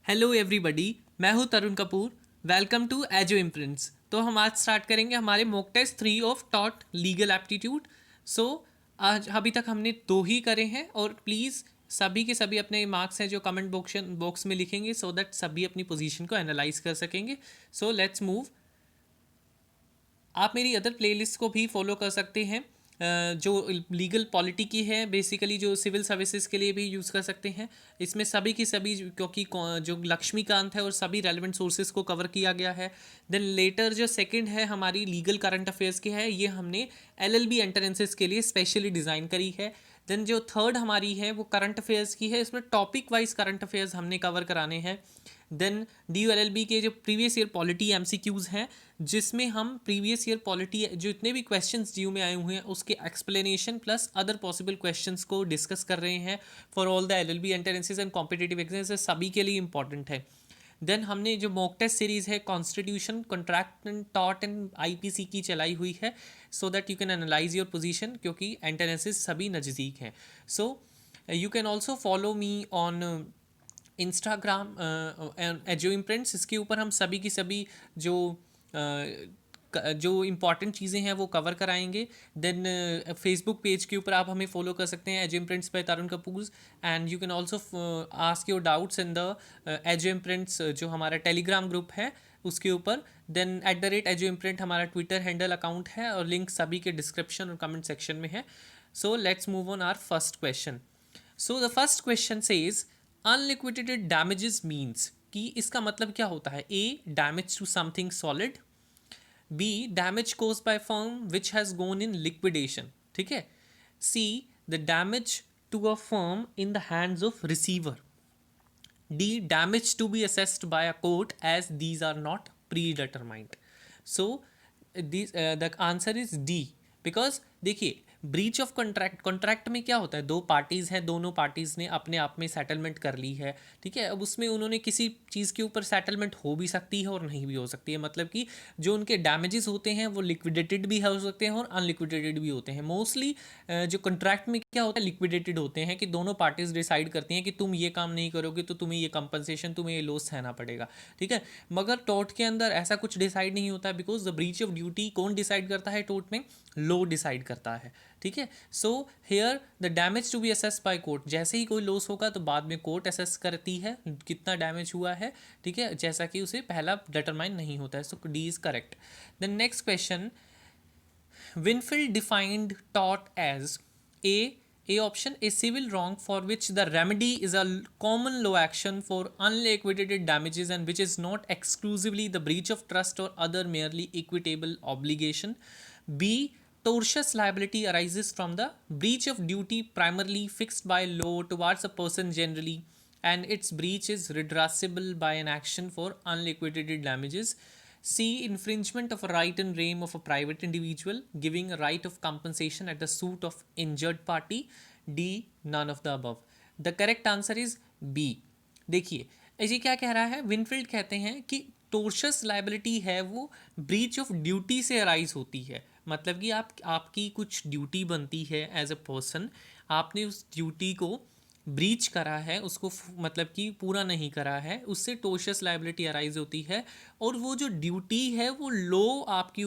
Hello everybody, मैं हूं Tarun Kapoor. Welcome to एजो इम्प्रिंट्स। तो हम आज स्टार्ट करेंगे हमारे मॉक टेस्ट 3 ऑफ टॉट लीगल एप्टीट्यूड। सो आज अभी तक हमने 2 ही करे हैं और प्लीज़ सभी के सभी अपने मार्क्स हैं जो कमेंट बॉक्स में लिखेंगे सो दैट सभी अपनी पोजीशन को एनालाइज कर सकेंगे। सो लेट्स मूव। आप मेरी अदर प्लेलिस्ट को भी फॉलो कर सकते हैं जो लीगल पॉलिटी की है, बेसिकली जो सिविल सर्विसेज के लिए भी यूज़ कर सकते हैं। इसमें सभी की सभी क्योंकि जो लक्ष्मीकांत है और सभी रेलिवेंट सोर्सेज को कवर किया गया है। देन लेटर जो सेकंड है हमारी लीगल करंट अफेयर्स की है, ये हमने एलएलबी एंट्रेंसेस के लिए स्पेशली डिज़ाइन करी है। देन जो थर्ड हमारी है वो करंट अफेयर्स की है, इसमें टॉपिक वाइज करंट अफेयर्स हमने कवर कराने हैं। Then D U L L B के जो previous year polity M C Qs हैं, जिसमें हम प्रीवियस ईयर पॉलिटी जो इतने भी क्वेश्चंस डी यू में आए हुए हैं उसके explanation plus other possible questions को डिस्कस कर रहे हैं for all the L L B entrances and competitive exams, सभी के लिए इंपॉर्टेंट है। देन हमने जो मॉक टेस्ट सीरीज़ है कॉन्स्टिट्यूशन, कॉन्ट्रैक्ट एंड टॉट एंड आईपीसी की चलाई हुई है so that you can analyse your position, क्योंकि एंट्रेंसेज सभी नज़दीक हैं। So you can also follow me on Instagram एजो इम्प्रिंट्स। इसके ऊपर हम सभी की सभी जो जो इम्पॉर्टेंट चीज़ें हैं वो कवर कराएंगे। देन फेसबुक पेज के ऊपर आप हमें फॉलो कर सकते हैं, एजो imprints by Tarun Kapoor. And you can also ask your doubts in the एजो इम्प्रिंट्स जो हमारा टेलीग्राम ग्रुप है उसके ऊपर। देन @एजो इम्प्रिंट हमारा ट्विटर हैंडल अकाउंट है और लिंक सभी के डिस्क्रिप्शन और कमेंट सेक्शन में है। So let's move on our first question. So the first question says unliquidated damages means, कि इसका मतलब क्या होता है। A, damage to something solid. B, damage caused by firm which has gone in liquidation. ठीक है। C, the damage to a firm in the hands of receiver. D, damage to be assessed by a court as these are not predetermined. So the answer is D, because देखिए breach of contract में क्या होता है, दो parties हैं, दोनों parties ने अपने आप में सेटलमेंट कर ली है। ठीक है। अब उसमें उन्होंने किसी चीज़ के ऊपर सेटलमेंट हो भी सकती है और नहीं भी हो सकती है, मतलब कि जो उनके डैमेजेस होते हैं वो लिक्विडेटेड भी हो सकते हैं और अनलिक्विडेटेड भी होते हैं। मोस्टली जो कॉन्ट्रैक्ट में क्या होता है, लिक्विडेटेड होते हैं कि दोनों पार्टीज डिसाइड करती हैं कि तुम ये काम नहीं करोगे तो तुम्हें ये कंपनसेशन, तुम्हें ये लॉस सहना पड़ेगा। ठीक है। मगर टोर्ट के अंदर ऐसा कुछ डिसाइड नहीं होता, because the breach of duty कौन डिसाइड करता है टोर्ट में, लॉ डिसाइड करता है। ठीक है। So here the damage to be assess by court, जैसे ही कोई लॉस होगा तो बाद में कोर्ट असेस करती है कितना डैमेज हुआ है। ठीक है। जैसा कि उसे पहला डिटरमाइन नहीं होता है। So D is correct. The next question, Winfield defined tort as A option, a civil wrong for which the remedy is a common law action for unliquidated damages and which is not exclusively the breach of trust or other merely equitable obligation. B, tortious liability arises from the breach of duty primarily fixed by law towards a person generally, and its breach is redressable by an action for unliquidated damages. C, infringement of a right and name of a private individual, giving a right of compensation at the suit of injured party. D, none of the above. The correct answer is B. देखिए ये क्या कह रहा है, Winfield कहते हैं कि टोर्शस liability है वो ब्रीच ऑफ ड्यूटी से अराइज होती है। मतलब कि आपकी कुछ ड्यूटी बनती है एज अ पर्सन, आपने उस ड्यूटी को ब्रीच करा है, उसको मतलब कि पूरा नहीं करा है, उससे टोर्शियस लाइबिलिटी अराइज होती है। और वो जो ड्यूटी है वो लॉ आपके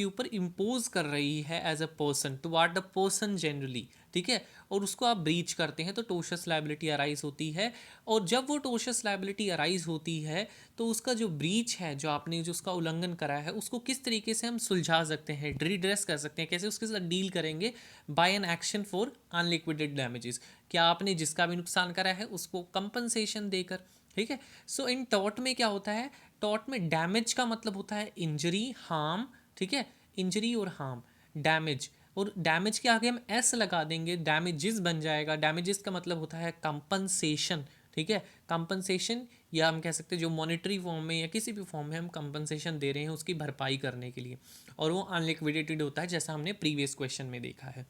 ऊपर इम्पोज कर रही है as a person toward the person generally. ठीक है। और उसको आप ब्रीच करते हैं तो टोर्शियस लाइबिलिटी अराइज होती है। और जब वो टोर्शियस लाइबिलिटी अराइज होती है तो उसका जो ब्रीच है, जो आपने जो उसका उल्लंघन करा है, उसको किस तरीके से हम सुलझा सकते हैं, रिड्रेस कर सकते हैं, कैसे उसके साथ डील करेंगे, by an action for unliquidated damages. क्या आपने जिसका भी नुकसान करा है उसको कंपनसेशन देकर। ठीक है। सो इन टॉर्ट में क्या होता है, टॉर्ट में डैमेज का मतलब होता है इंजरी, हार्म। ठीक है। इंजरी और हार्म, डैमेज, और डैमेज के आगे हम एस लगा देंगे, डैमेजेस बन जाएगा। डैमेजेस का मतलब होता है कंपनसेशन। ठीक है। कंपनसेशन, या हम कह सकते हैं जो मॉनेटरी फॉर्म में या किसी भी फॉर्म में हम कंपनसेशन दे रहे हैं उसकी भरपाई करने के लिए, और वो अनलिक्विडेटेड होता है जैसा हमने प्रीवियस क्वेश्चन में देखा है।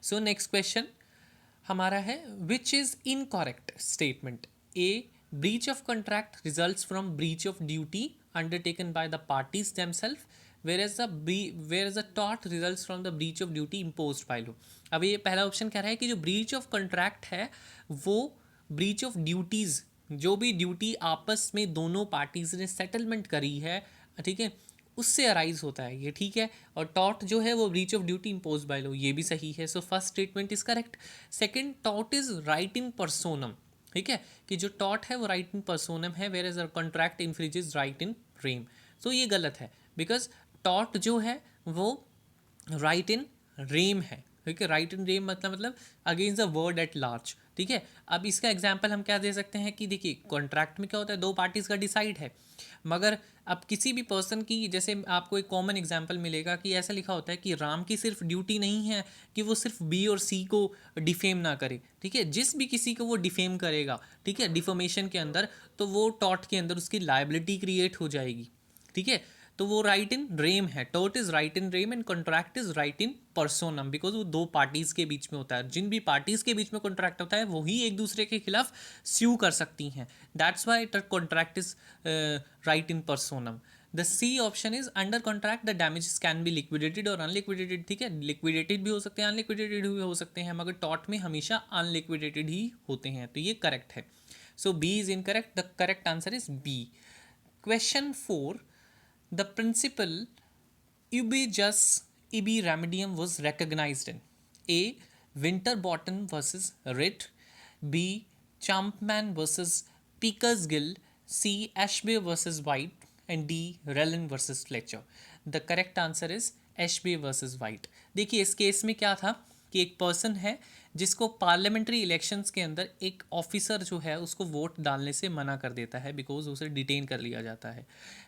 सो नेक्स्ट क्वेश्चन हमारा है, which is incorrect statement. A, breach of contract results from breach of duty undertaken by the parties themselves, whereas the tort results from the breach of duty imposed by law। अब ये पहला option कह रहा है कि जो breach of contract है वो ब्रीच ऑफ ड्यूटीज़ जो भी ड्यूटी आपस में दोनों पार्टीज ने सेटलमेंट करी है, ठीक है, उससे अराइज होता है ये, ठीक है। और टॉट जो है वो breach of duty impose by law, ये भी सही है। So first statement is correct. Second, टॉट इज राइट इन पर्सोनम, ठीक है, कि जो टॉट है वो राइट इन पर्सोनम है, whereas a contract infringes right in rem. So ये गलत है, बिकॉज टॉट जो है वो राइट इन रेम है, ठीक है। राइट इन रेम मतलब against the word at large, ठीक है। अब इसका एग्जांपल हम क्या दे सकते हैं कि देखिए कॉन्ट्रैक्ट में क्या होता है, दो पार्टीज का डिसाइड है, मगर अब किसी भी पर्सन की, जैसे आपको एक कॉमन एग्जांपल मिलेगा कि ऐसा लिखा होता है कि राम की सिर्फ ड्यूटी नहीं है कि वो सिर्फ बी और सी को डिफेम ना करे, ठीक है। जिस भी किसी को वो डिफेम करेगा, ठीक है, डिफॉर्मेशन के अंदर, तो वो टॉट के अंदर उसकी लायबिलिटी क्रिएट हो जाएगी, ठीक है। तो वो राइट इन रेम है, टॉट is right in rem and contract is right in personam, because वो दो पार्टीज के बीच में होता है। जिन भी पार्टीज के बीच में कॉन्ट्रैक्ट होता है वही एक दूसरे के खिलाफ स्यू कर सकती हैं, that's why the contract is right in personam. The C option is under contract the damages can be liquidated और अनलिक्विडेटेड, ठीक है, लिक्विडेटेड भी हो सकते हैं, अनलिक्विडेटेड भी हो सकते हैं, मगर टॉट में हमेशा अनलिक्विडेटेड ही होते हैं, तो ये करेक्ट है। So B is incorrect, the correct answer is B. Question 4, the principle Ubijus ibi remedium was recognized in A. Winterbottom versus Ritt, B. Champman versus Pickersgill, C. Ashby versus White, and D. Rellin versus Fletcher. The correct answer is Ashby versus White. देखिए इस case में क्या था कि एक person है जिसको parliamentary elections के अंदर एक ऑफिसर जो है उसको वोट डालने से मना कर देता है, बिकॉज उसे डिटेन कर लिया जाता है,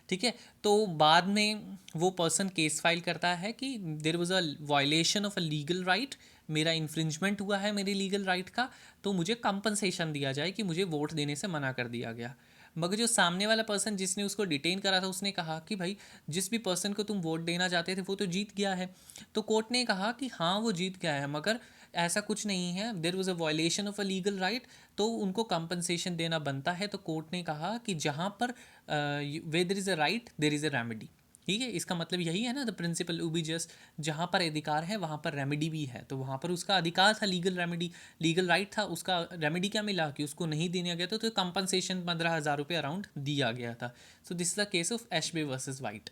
ठीक है। तो बाद में वो पर्सन केस फाइल करता है कि there was a violation of a legal right, मेरा इन्फ्रिंजमेंट हुआ है मेरे लीगल राइट का, तो मुझे कंपनसेशन दिया जाए कि मुझे वोट देने से मना कर दिया गया। मगर जो सामने वाला पर्सन जिसने उसको डिटेन करा था उसने कहा कि भाई जिस भी पर्सन को तुम वोट देना चाहते थे वो तो जीत गया है। तो कोर्ट ने कहा कि हाँ वो जीत गया है, मगर ऐसा कुछ नहीं है, there was a violation of a legal right, तो उनको कंपनसेशन देना बनता है। तो कोर्ट ने कहा कि जहाँ पर where there is a right there is a remedy, ठीक है। इसका मतलब यही है ना, द प्रिंसिपल उबीजस, जहाँ पर अधिकार है वहाँ पर रेमेडी भी है, तो वहाँ पर उसका अधिकार था लीगल रेमेडी, लीगल राइट था, उसका रेमेडी क्या मिला कि उसको नहीं देने गया था, तो कंपनसेशन 15,000 रुपये अराउंड दिया गया था। So this is the case of Ashby versus White.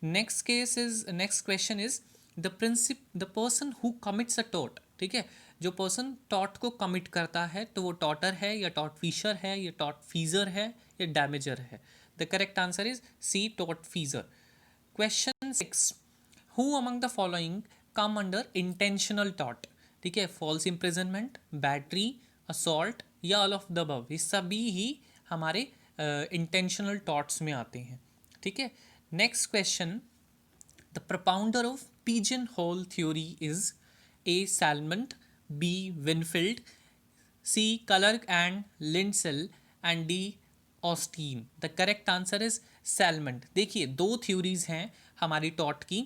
Next question is the person who commits a tort, ठीक है, जो पर्सन टॉर्ट को कमिट करता है तो वो टॉटर है या टॉर्ट फिशर है या टॉर्ट फीजर है या डैमेजर है। The correct answer is C, tort feasor. Question 6, who among the following come under intentional tort, ठीक है, फॉल्स इम्प्रिजनमेंट, बैटरी, असॉल्ट या ऑल ऑफ द अबव, ये सभी ही हमारे इंटेंशनल टॉर्ट्स में आते हैं, ठीक है। Next question, the propounder of pigeonhole theory is A. Salmond, B. Winfield, C. Cullerg and Lindsell, and D. Austin. The correct answer is Salmond. देखिए दो थ्योरीज हैं हमारी टॉट की,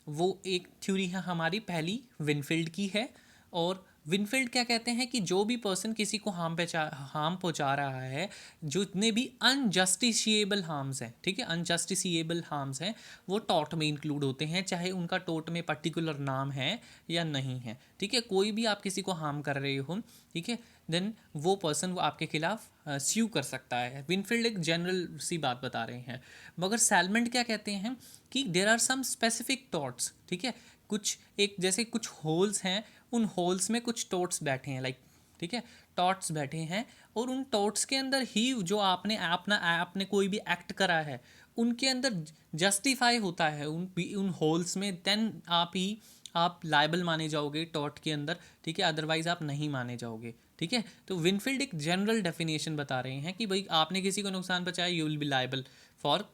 वो एक थ्योरी है हमारी पहली विनफील्ड की है, और विनफील्ड क्या कहते हैं कि जो भी पर्सन किसी को हार्म पहुंचा रहा है, जितने भी अनजस्टिसिएबल हार्म्स हैं, ठीक है, अनजस्टिसिएबल हार्म्स हैं, वो टॉट में इंक्लूड होते हैं, चाहे उनका टॉट में पर्टिकुलर नाम है या नहीं है, ठीक है। कोई भी आप किसी को हार्म कर रहे हो, ठीक है, देन वो पर्सन वो आपके खिलाफ स्यू कर सकता है। विनफील्ड एक जनरल सी बात बता रहे हैं, मगर सैलमेंट क्या कहते हैं कि there are some specific torts, ठीक है, कुछ एक जैसे कुछ होल्स हैं, उन होल्स में कुछ टॉट्स बैठे हैं, लाइक, ठीक है, टॉट्स बैठे हैं, और उन टॉट्स के अंदर ही जो आपने कोई भी एक्ट करा है उनके अंदर जस्टिफाई होता है उन होल्स में, देन आप लाइबल माने जाओगे टॉट के अंदर, ठीक है, अदरवाइज आप नहीं माने जाओगे, ठीक है। तो विनफील्ड एक जनरल डेफिनेशन बता रहे हैं कि भाई आपने किसी को नुकसान पहुंचाया, you will be liable for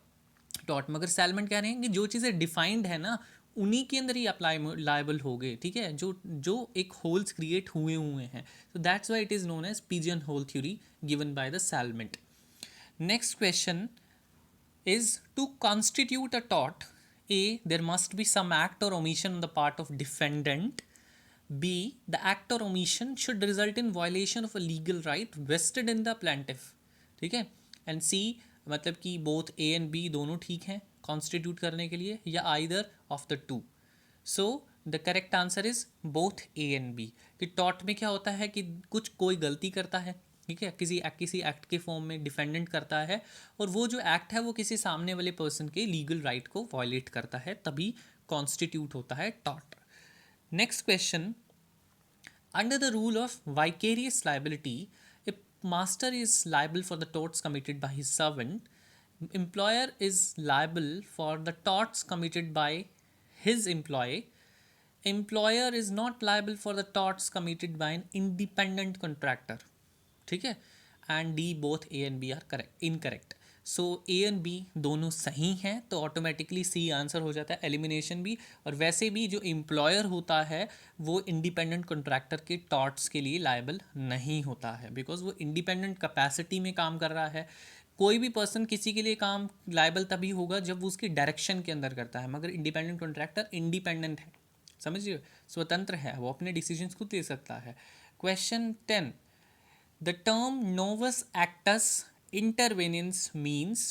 taught, मगर सैलमन कह रहे हैं कि जो चीज़ें डिफाइंड है ना उन्हीं के अंदर ही आप लाइबल हो गए, ठीक है, जो एक होल्स क्रिएट हुए हैं। so that's why it is known as pigeonhole theory given by the Salmond. Next question is, to constitute a tort, A. There must be some act or omission on the part of defendant. B. The act or omission should result in violation of a legal right vested in the plaintiff. ठीक है. And C, मतलब कि both A and B दोनों ठीक हैं constitute करने के लिए, या either of the two. So the correct answer is both A and B. कि टॉट में क्या होता है कि कुछ कोई गलती करता है ठीक है, किसी एक्ट के फॉर्म में डिफेंडेंट करता है, और वो जो एक्ट है वो किसी सामने वाले पर्सन के लीगल राइट को वायलेट करता है, तभी कॉन्स्टिट्यूट होता है tort. Next question, under the rule of vicarious liability, a master is liable for the torts committed by his servant. Employer is liable for the torts committed by his employee. Employer is not liable for the torts committed by an independent contractor. ठीक है, and D both A and B are correct incorrect. So A and B दोनों सही हैं, तो automatically C answer हो जाता है, elimination भी। और वैसे भी जो एम्प्लॉयर होता है वो इंडिपेंडेंट कॉन्ट्रैक्टर के टॉर्ट्स के लिए लायबल नहीं होता है, बिकॉज वो इंडिपेंडेंट कैपेसिटी में काम कर रहा है। कोई भी पर्सन किसी के लिए काम लायबल तभी होगा जब वो उसकी डायरेक्शन के अंदर करता है, मगर इंडिपेंडेंट कॉन्ट्रैक्टर इंडिपेंडेंट है, समझिए, स्वतंत्र है, वो अपने डिसीजंस खुद ले सकता है। Question 10, the term novus actus interveniens means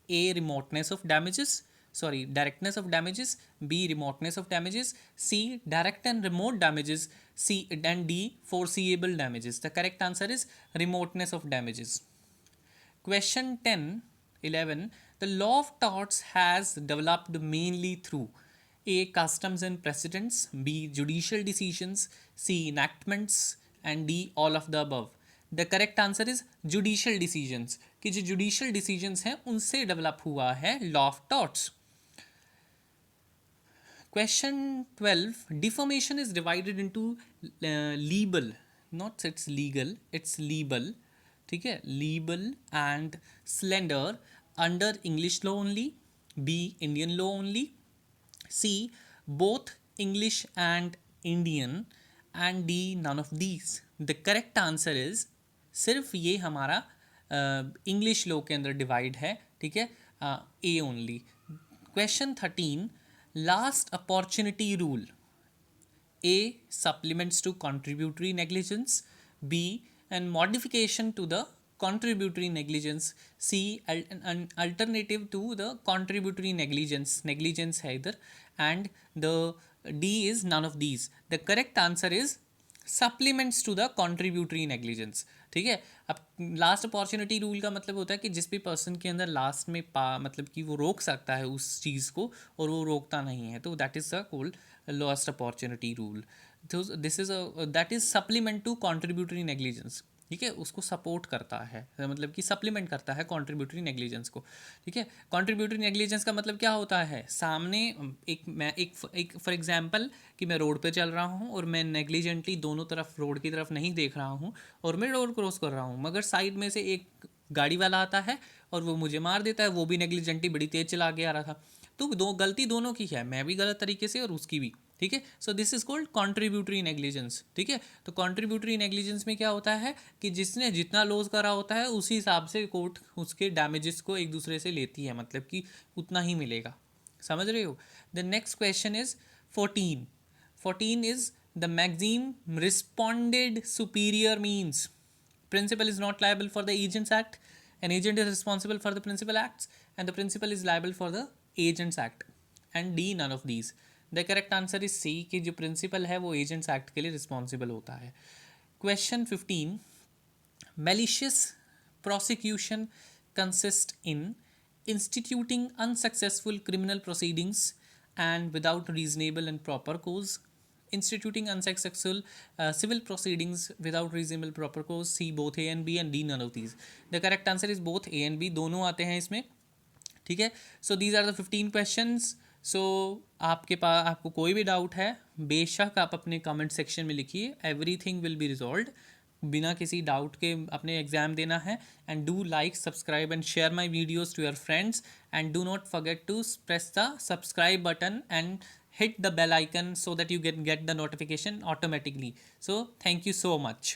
A. Remoteness of damages, directness of damages, B. Remoteness of damages, C. Direct and remote damages, C and D. Foreseeable damages. The correct answer is remoteness of damages. Question 11. The law of torts has developed mainly through A. Customs and precedents, B. Judicial decisions, C. Enactments, and D. All of the above. The correct answer is judicial decisions, कि जो judicial decisions हैं उनसे develop हुआ है law of torts. Question 12, defamation is divided into libel, not it's legal, it's libel, ठीक है, libel and slander under English law only, B Indian law only, C both English and Indian, and D none of these. The correct answer is सिर्फ ये हमारा English law के अंदर divide है, ठीक है, A only. Question 13, last opportunity rule, A supplements to contributory negligence, B and modification to the contributory negligence, C an alternative to the contributory negligence है इधर, and the D is none of these. The correct answer is supplements to the contributory negligence, ठीक है। अब last opportunity rule का मतलब होता है कि जिस भी पर्सन के अंदर लास्ट में मतलब कि वो रोक सकता है उस चीज़ को और वो रोकता नहीं है, तो that is the called last opportunity rule. तो this is that is supplement to contributory negligence, ठीक है, उसको सपोर्ट करता है, मतलब कि सप्लीमेंट करता है कॉन्ट्रीब्यूटरी नेग्लिजेंस को, ठीक है। कॉन्ट्रीब्यूटरी नेग्लिजेंस का मतलब क्या होता है, सामने एक फॉर एग्जांपल कि मैं रोड पे चल रहा हूँ और मैं नेग्लिजेंटली दोनों तरफ रोड की तरफ नहीं देख रहा हूँ और मैं रोड क्रॉस कर रहा हूँ, मगर साइड में से एक गाड़ी वाला आता है और वो मुझे मार देता है, वो भी नेग्लिजेंटली बड़ी तेज चला के आ रहा था, तो गलती दोनों की है, मैं भी गलत तरीके से और उसकी भी, ठीक है। सो this is called contributory negligence, ठीक है। तो कॉन्ट्रीब्यूटरी नेग्लिजेंस में क्या होता है कि जिसने जितना लॉस करा होता है उसी हिसाब से कोर्ट उसके डैमेजेस को एक दूसरे से लेती है, मतलब कि उतना ही मिलेगा, समझ रहे हो। The next question is 14 is the maxim respondeat superior means principal is not liable for the agents act, an agent is responsible for the principal acts, and the principal is liable for the agents act, and D none of these. The correct answer is C, कि जो principal है वो agents act के लिए responsible होता है। Question 15, malicious prosecution consist in instituting unsuccessful criminal proceedings and without reasonable and proper cause, instituting unsuccessful civil proceedings without reasonable proper cause, C both A and B, and D none of these. The correct answer is both A and B, दोनों आते हैं इसमें, ठीक है। So these are the 15 questions. So आपके पास आपको कोई भी डाउट है बेशक आप अपने कमेंट सेक्शन में लिखिए, एवरीथिंग विल बी रिजॉल्व्ड, बिना किसी डाउट के अपने एग्जाम देना है। And do like, subscribe and share my videos to your friends, and do not forget to press the subscribe button and hit the bell icon so that you get the notification automatically. So thank you so much.